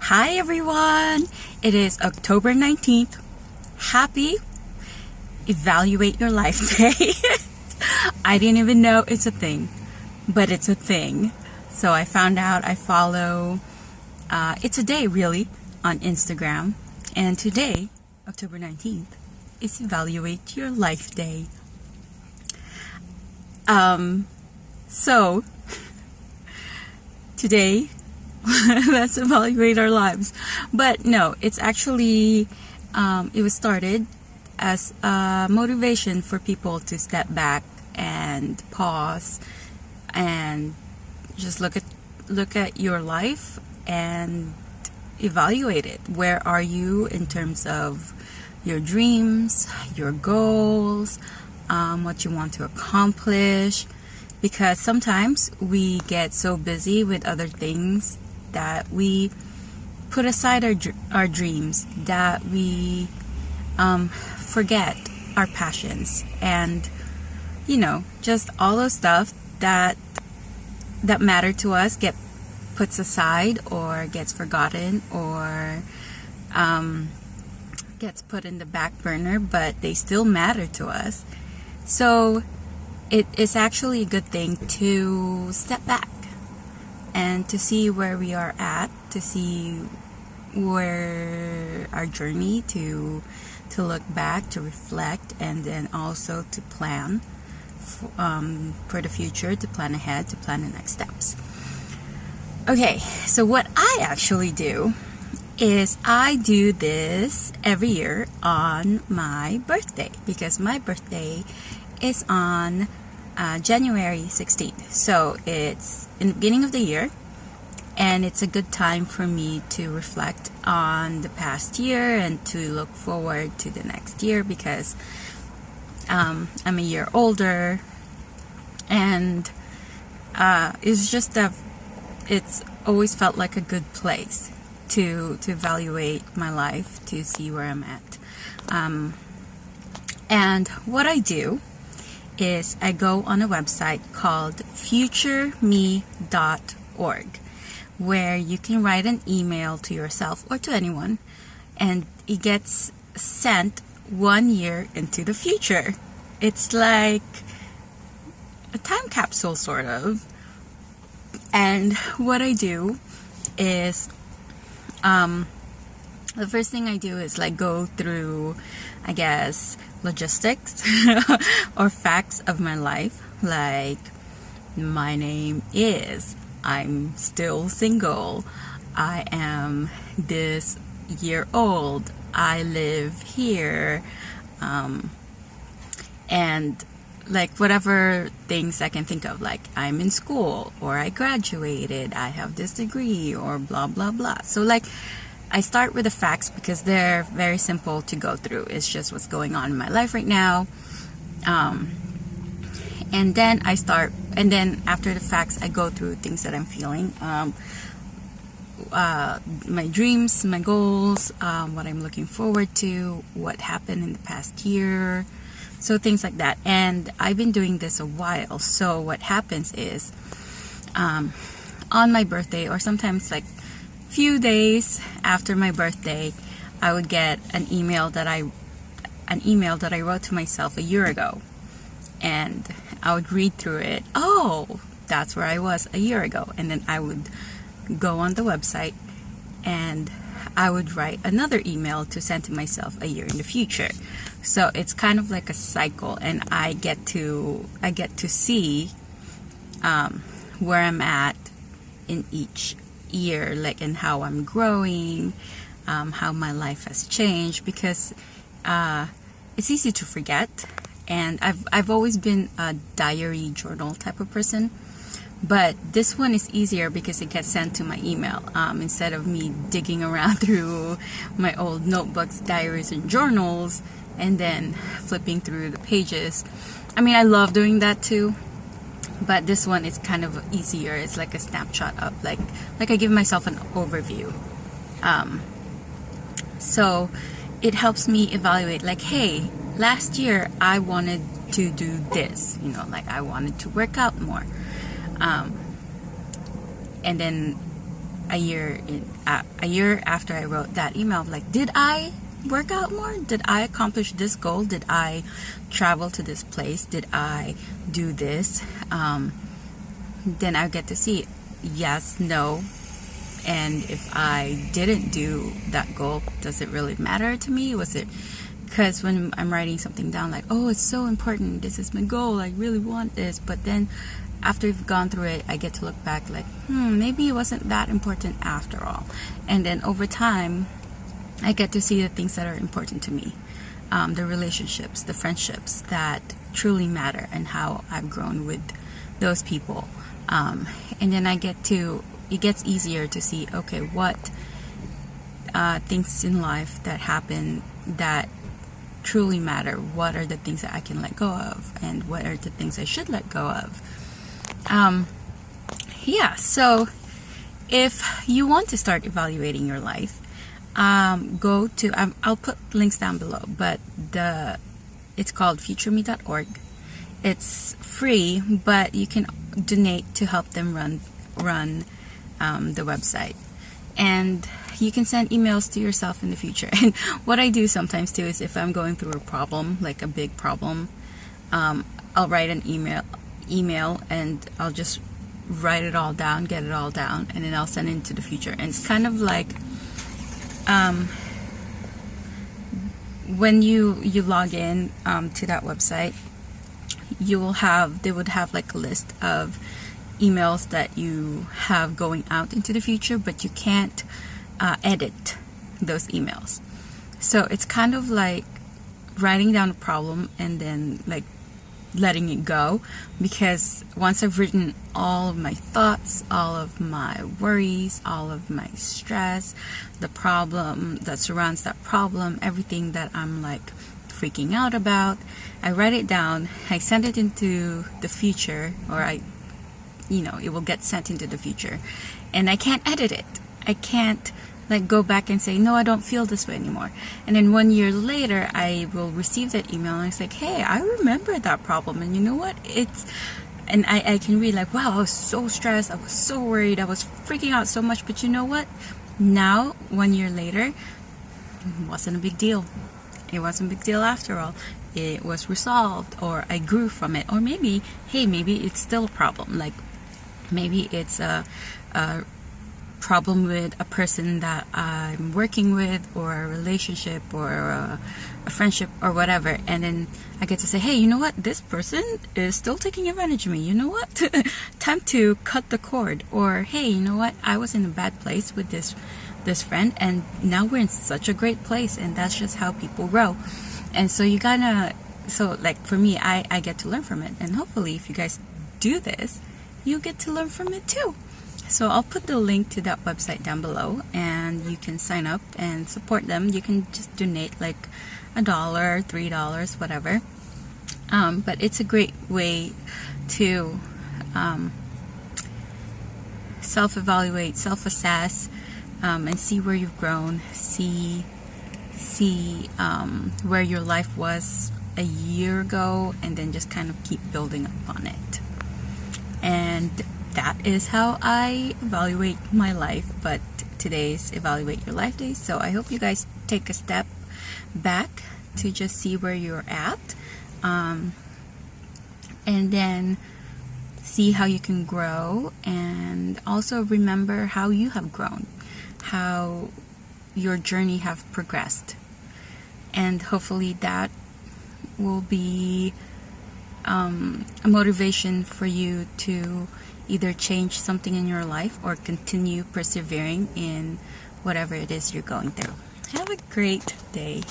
Hi everyone! It is October 19th. Happy Evaluate Your Life Day. I didn't even know it's a thing, but it's a thing. So I found out I follow, it's a day really, on Instagram. And today, October 19th, is Evaluate Your Life Day. So, today, let's evaluate our lives. But no, it's actually, it was started as a motivation for people to step back and pause and just look at your life and evaluate it. Where are you in terms of your dreams, your goals, what you want to accomplish? Because sometimes we get so busy with other things that we put aside our dreams, that we forget our passions, and just all those stuff that matter to us get puts aside or gets forgotten or gets put in the back burner, but they still matter to us. So it is actually a good thing to step back and to see where we are at, to see where our journey, to look back, to reflect, and then also to plan for the future, to plan ahead, to plan the next steps. Okay, so what I actually do is I do this every year on my birthday, because my birthday is on January 16th. So it's in the beginning of the year, and it's a good time for me to reflect on the past year and to look forward to the next year, because I'm a year older, and it's always felt like a good place to evaluate my life, to see where I'm at. And what I do is I go on a website called FutureMe.org, where you can write an email to yourself or to anyone, and it gets sent 1 year into the future. It's like a time capsule, sort of. And what I do is, the first thing I do is like go through, I guess, logistics or facts of my life. Like, my name is, I'm still single, I am this year old, I live here, and like whatever things I can think of, like I'm in school, or I graduated, I have this degree, or blah blah blah. So like I start with the facts because they're very simple to go through. It's just what's going on in my life right now. And then after the facts, I go through things that I'm feeling, my dreams, my goals, what I'm looking forward to, what happened in the past year, so things like that. And I've been doing this a while. So what happens is, on my birthday, or sometimes like few days after my birthday, I would get an email that I wrote to myself a year ago, and I would read through it. Oh, that's where I was a year ago. And then I would go on the website and I would write another email to send to myself a year in the future. So it's kind of like a cycle, and I get to see where I'm at in each year, like, and how I'm growing, how my life has changed, because it's easy to forget. And I've always been a diary journal type of person, but this one is easier because it gets sent to my email, instead of me digging around through my old notebooks, diaries, and journals, and then flipping through the pages. I mean, I love doing that too, but this one is kind of easier. It's like a snapshot of like I give myself an overview. So it helps me evaluate, like, hey, last year I wanted to do this, like I wanted to work out more. And then a year after I wrote that email, like, did I work out more? Did I accomplish this goal? Did I travel to this place? Did I do this? Then I get to see yes, no, and if I didn't do that goal, does it really matter to me? Was it because when I'm writing something down, like, oh, it's so important, this is my goal, I really want this, but then after you've gone through it, I get to look back like, maybe it wasn't that important after all. And then over time, I get to see the things that are important to me, the relationships, the friendships that truly matter, and how I've grown with those people. And then it gets easier to see, okay, what things in life that happen that truly matter, what are the things that I can let go of, and what are the things I should let go of. So if you want to start evaluating your life, go to, I'll put links down below, but it's called FutureMe.org. It's free, but you can donate to help them run the website. And you can send emails to yourself in the future. And what I do sometimes too is, if I'm going through a problem, like a big problem, I'll write an email and I'll just write it all down, get it all down, and then I'll send it to the future. And it's kind of like when you log in to that website, they would have like a list of emails that you have going out into the future, but you can't edit those emails. So it's kind of like writing down a problem and then like letting it go, because once I've written all of my thoughts, all of my worries, all of my stress, the problem that surrounds that problem, everything that I'm like freaking out about, I write it down, I send it into the future, or it will get sent into the future, and I can't edit it. I can't like go back and say, no, I don't feel this way anymore. And then 1 year later, I will receive that email and it's like, hey, I remember that problem, and you know what, and I can read like, wow, I was so stressed, I was so worried, I was freaking out so much, but you know what, now 1 year later, it wasn't a big deal. It wasn't a big deal after all. It was resolved, or I grew from it. Or maybe it's still a problem. Like maybe it's a problem with a person that I'm working with, or a relationship, or a friendship, or whatever. And then I get to say, hey, you know what? This person is still taking advantage of me. You know what? Time to cut the cord. Or hey, you know what? I was in a bad place with this friend, and now we're in such a great place. And that's just how people grow. And so like for me, I get to learn from it. And hopefully if you guys do this, you get to learn from it too. So I'll put the link to that website down below, and you can sign up and support them. You can just donate like $1, $3, whatever. But it's a great way to self-evaluate, self-assess, and see where you've grown, see where your life was a year ago, and then just kind of keep building up on it. And that is how I evaluate my life. But today's Evaluate Your Life Day, so I hope you guys take a step back to just see where you're at, and then see how you can grow, and also remember how you have grown, how your journey have progressed. And hopefully that will be a motivation for you to either change something in your life or continue persevering in whatever it is you're going through. Have a great day.